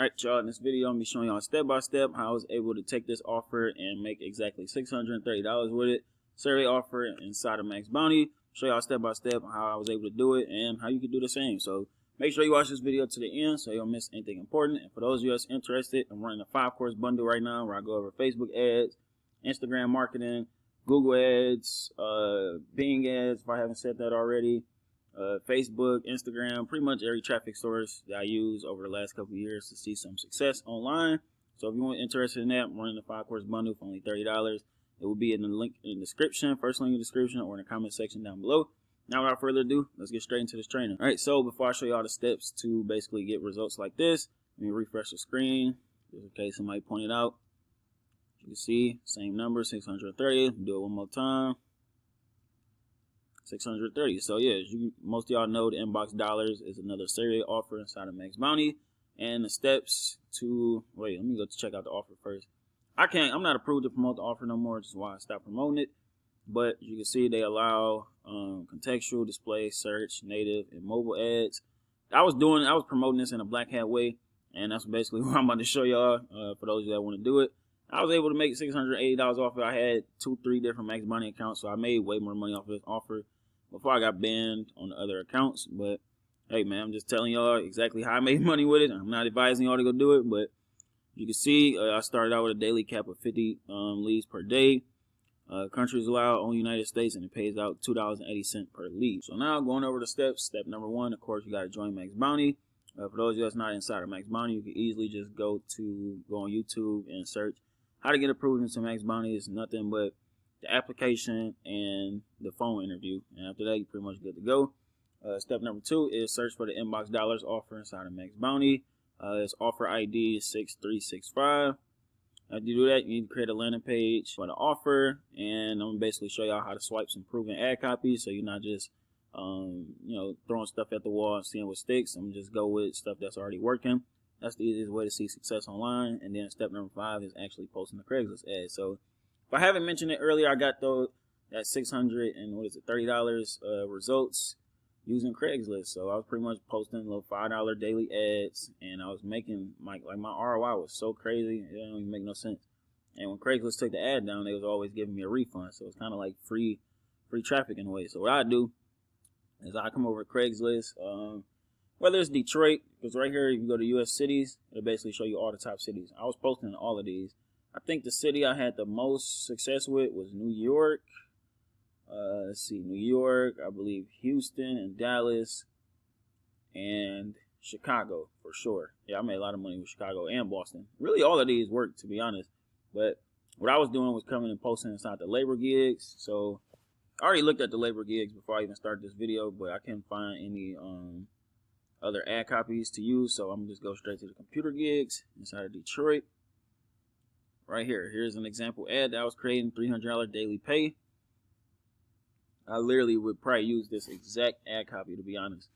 Alright, y'all, in this video, I'm going to be showing y'all step by step how I was able to take this offer and make exactly $630 with it. Survey offer inside of Max Bounty. Show y'all step by step how I was able to do it and how you can do the same. So make sure you watch this video to the end so you don't miss anything important. And for those of you that's interested, I'm running a 5-course bundle right now where I go over Facebook ads, Instagram marketing, Google ads, Bing ads if I haven't said that already. Facebook, Instagram, pretty much every traffic source that I use over the last couple of years to see some success online. So if you're interested in that, I'm running the 5-course bundle for only $30. It will be in the link in the description, first link in the description, or in the comment section down below. Now, without further ado, let's get straight into this training. All right, so before I show you all the steps to basically get results like this, let me refresh the screen just in case somebody pointed out. You can see same number, 630. Do it one more time. 630. So yeah, as most of y'all know, the inbox dollars is another survey offer inside of Max Bounty. And the steps to let me go to check out the offer first. I'm not approved to promote the offer no more, which is why I stopped promoting it. But you can see they allow contextual, display, search, native, and mobile ads. I was promoting this in a black hat way, and that's basically what I'm about to show y'all for those of you that want to do it. I was able to make $680 off it. I had 2-3 different Max Bounty accounts, so I made way more money off of this offer before I got banned on the other accounts. But hey, man, I'm just telling y'all exactly how I made money with it. I'm not advising y'all to go do it, but you can see I started out with a daily cap of 50 leads per day. Countries allowed, only United States, and it pays out $2.80 per lead. So now going over the steps. Step number 1, of course, you got to join Max Bounty. For those of you that's not inside of Max Bounty, you can easily just go on YouTube and search how to get approved into Max Bounty. It's nothing but the application and the phone interview, and after that you're pretty much good to go. Step number 2 is search for the inbox dollars offer inside of Max Bounty. It's offer ID 6365. After you do that, you need to create a landing page for the offer, and I'm gonna basically show y'all how to swipe some proven ad copies, so you're not just throwing stuff at the wall and seeing what sticks. I'm just go with stuff that's already working. That's the easiest way to see success online. And then step number 5 is actually posting the Craigslist ad. So if I haven't mentioned it earlier, I got that $630 results using Craigslist. So I was pretty much posting little $5 daily ads, and I was making my ROI was so crazy, it didn't even make no sense. And when Craigslist took the ad down, they was always giving me a refund. So it's kind of like free traffic in a way. So what I do is I come over to Craigslist, whether it's Detroit, because right here if you go to U.S. cities, it'll basically show you all the top cities. I was posting in all of these. I think the city I had the most success with was New York. Let's see, New York, I believe Houston and Dallas and Chicago for sure. Yeah, I made a lot of money with Chicago and Boston. Really, all of these worked, to be honest. But what I was doing was coming and posting inside the labor gigs. So I already looked at the labor gigs before I even started this video, but I couldn't find any other ad copies to use. So I'm just go straight to the computer gigs inside of Detroit. Right here. Here's an example ad that I was creating, $300 daily pay. I literally would probably use this exact ad copy, to be honest.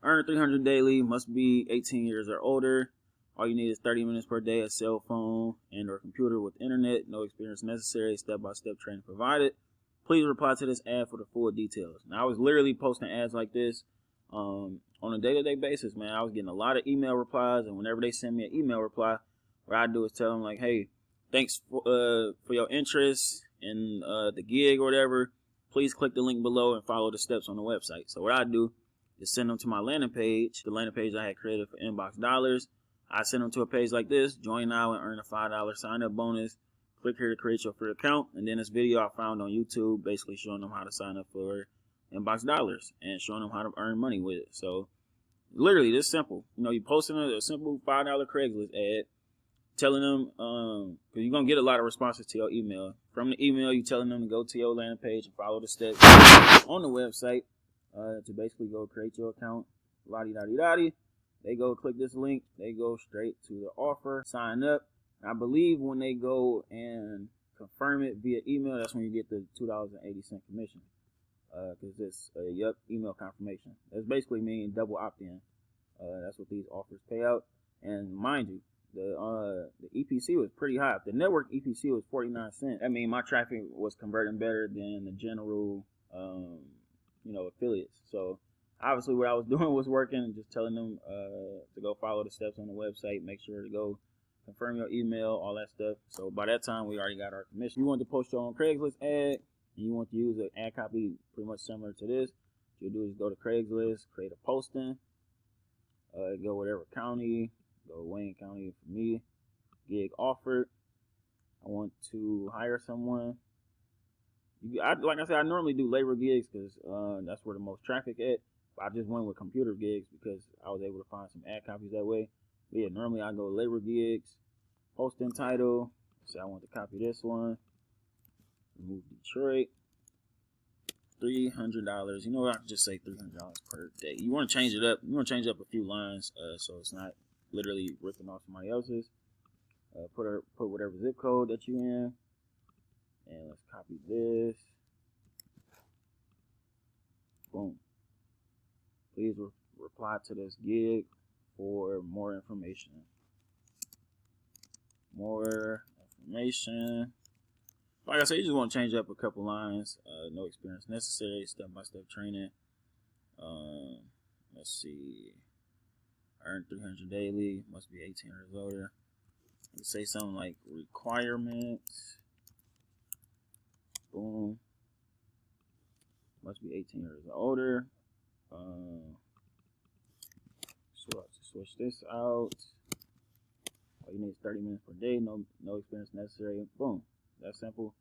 Earn $300 daily, must be 18 years or older. All you need is 30 minutes per day, a cell phone and or computer with internet. No experience necessary. Step-by-step training provided. Please reply to this ad for the full details. Now, I was literally posting ads like this on a day-to-day basis, man. I was getting a lot of email replies, and whenever they send me an email reply, what I do is tell them, like, hey, thanks for your interest in the gig or whatever. Please click the link below and follow the steps on the website. So what I do is send them to my landing page, the landing page I had created for inbox dollars. I send them to a page like this. Join now and earn a $5 sign-up bonus. Click here to create your free account. And then this video I found on YouTube basically showing them how to sign up for inbox dollars and showing them how to earn money with it. So literally this simple. You posting a simple $5 Craigslist ad, telling them, because you're going to get a lot of responses to your email. From the email, you're telling them to go to your landing page and follow the steps on the website to basically go create your account. La-di-da-di-da-di. They go click this link. They go straight to the offer, sign up. I believe when they go and confirm it via email, that's when you get the $2.80 commission. Because it's email confirmation. That's basically meaning double opt-in. That's what these offers pay out. And mind you, the EPC was pretty high. If the network EPC was 49 cents, I mean, my traffic was converting better than the general, affiliates. So obviously what I was doing was working, and just telling them to go follow the steps on the website, make sure to go confirm your email, all that stuff. So by that time, we already got our commission. You want to post your own Craigslist ad, and you want to use an ad copy pretty much similar to this. What you'll do is go to Craigslist, create a posting, go whatever county, go Wayne County for me, gig offered. I want to hire someone. Like I said, I normally do labor gigs because that's where the most traffic at. But I just went with computer gigs because I was able to find some ad copies that way. But yeah, normally I go labor gigs, posting title. Say I want to copy this one. Remove Detroit. $300. You know what? I can just say $300 per day. You want to change it up. You want to change up a few lines so it's not literally ripping off somebody else's. Put whatever zip code that you in. And let's copy this. Boom. Please reply to this gig for more information. More information. Like I said, you just want to change up a couple lines. No experience necessary. Step-by-step training. Let's see. Earn 300 daily. Must be 18 years older. Let's say something like requirements. Boom. Must be 18 years or older. Switch this out. All you need is 30 minutes per day. No experience necessary. Boom. That's simple.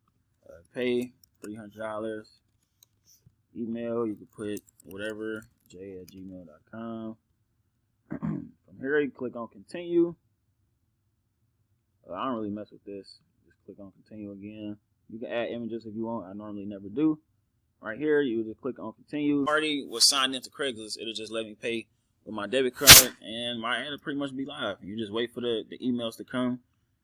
Pay $300. Email, you can put whatever, j@gmail.com. From here, you click on continue. I don't really mess with this. Just click on continue again. You can add images if you want. I normally never do. Right here, you just click on continue. Already was signed into Craigslist. It'll just let me pay with my debit card, and my ad will pretty much be live. You just wait for the emails to come,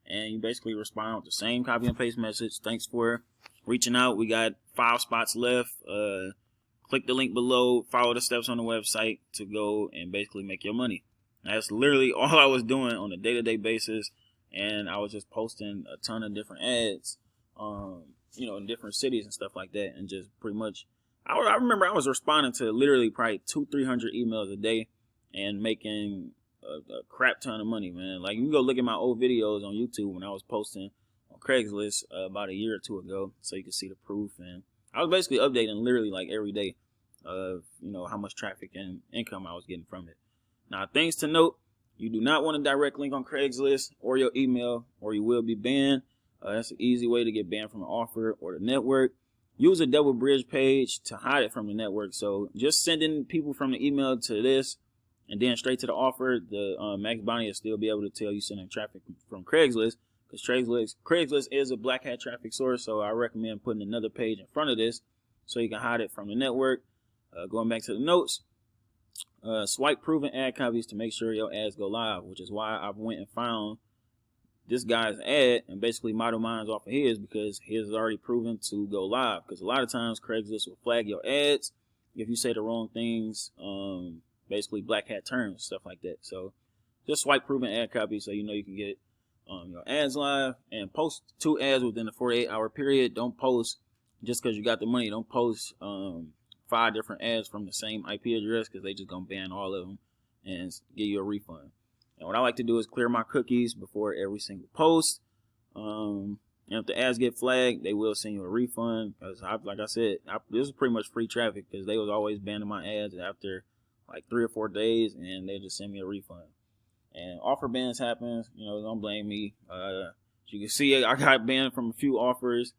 and you basically respond with the same copy and paste message. Thanks for reaching out. We got 5 spots left. Click the link below. Follow the steps on the website to go and basically make your money. That's literally all I was doing on a day-to-day basis, and I was just posting a ton of different ads, in different cities and stuff like that, and just pretty much, I remember I was responding to literally probably 200-300 emails a day and making a crap ton of money, man. Like, you can go look at my old videos on YouTube when I was posting on Craigslist about a year or two ago, so you can see the proof. And I was basically updating literally like every day of, how much traffic and income I was getting from it. Now, things to note: you do not want a direct link on Craigslist or your email, or you will be banned. That's an easy way to get banned from an offer or the network. Use a double bridge page to hide it from the network. So just sending people from the email to this and then straight to the offer, the Max Bounty will still be able to tell you sending traffic from Craigslist, because Craigslist is a black hat traffic source. So I recommend putting another page in front of this so you can hide it from the network. Going back to the notes, swipe proven ad copies to make sure your ads go live, which is why I went and found this guy's ad and basically model mines off of his, because his is already proven to go live. Because a lot of times Craigslist will flag your ads if you say the wrong things, basically black hat terms, stuff like that. So just swipe proven ad copy so you can get your ads live, and post 2 ads within a 48-hour period. Don't post just because you got the money. Don't post 5 different ads from the same IP address, because they just gonna ban all of them and give you a refund. And what I like to do is clear my cookies before every single post. And if the ads get flagged, they will send you a refund, because like I said, this is pretty much free traffic, because they was always banning my ads after like 3 or 4 days, and they just send me a refund. And offer bans happens, don't blame me. As you can see, I got banned from a few offers.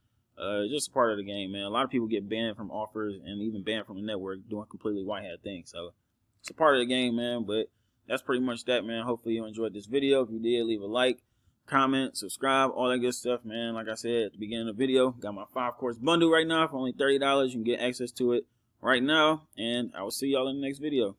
Just a part of the game, man. A lot of people get banned from offers and even banned from the network doing completely white hat things. So it's a part of the game, man. But that's pretty much that, man. Hopefully you enjoyed this video. If you did, leave a like, comment, subscribe, all that good stuff, man. Like I said at the beginning of the video, got my 5-course bundle right now for only $30. You can get access to it right now, and I will see y'all in the next video.